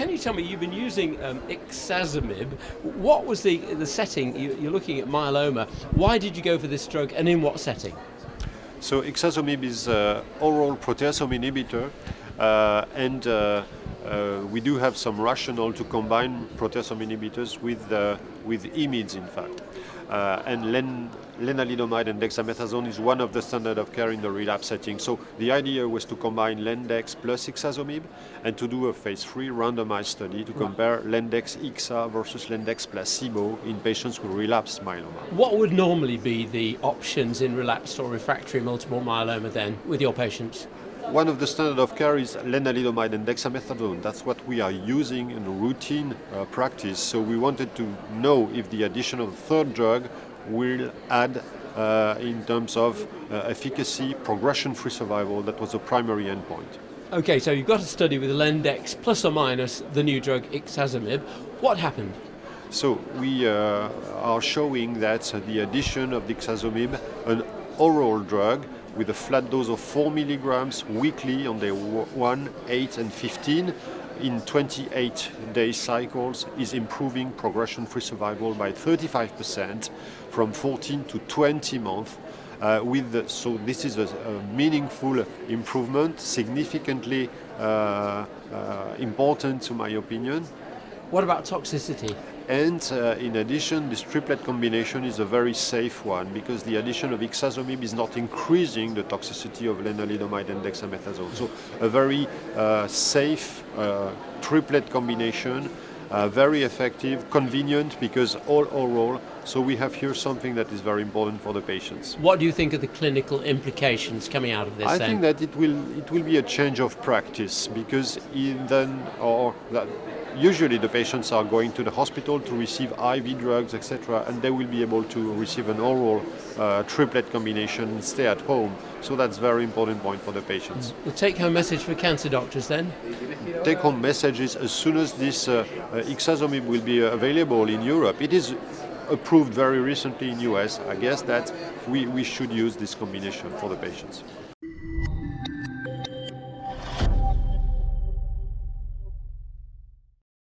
can you tell me, you've been using ixazomib. What was the setting? You're looking at myeloma. Why did you go for this drug, and in what setting? So ixazomib is an oral proteasome inhibitor, and we do have some rationale to combine proteasome inhibitors with IMiDs, in fact. And lenalidomide and dexamethasone is one of the standard of care in the relapse setting. So the idea was to combine Lendex plus ixazomib and to do a phase 3 randomized study to compare Lendex Ixa versus Lendex placebo in patients with relapsed myeloma. What would normally be the options in relapsed or refractory multiple myeloma then with your patients? One of the standard of care is lenalidomide and dexamethasone. That's what we are using in routine practice. So we wanted to know if the addition of a third drug will add in terms of efficacy, progression-free survival. That was the primary endpoint. Okay, so you've got a study with Lendex plus or minus the new drug ixazomib. What happened? So we are showing that the addition of ixazomib, an oral drug, with a flat dose of 4 milligrams weekly on day 1, 8, and 15 in 28-day cycles is improving progression-free survival by 35% from 14 to 20 months. So this is a meaningful improvement, significantly important to my opinion. What about toxicity? And in addition, this triplet combination is a very safe one because the addition of ixazomib is not increasing the toxicity of lenalidomide and dexamethasone. So a very safe triplet combination, very effective, convenient because all oral. So we have here something that is very important for the patients. What do you think are the clinical implications coming out of this? I think that it will be a change of practice because usually the patients are going to the hospital to receive IV drugs, etc., and they will be able to receive an oral triplet combination and stay at home. So that's a very important point for the patients. The take-home message for cancer doctors then? Take-home message is as soon as this ixazomib will be available in Europe, it is approved very recently in US, I guess that we should use this combination for the patients.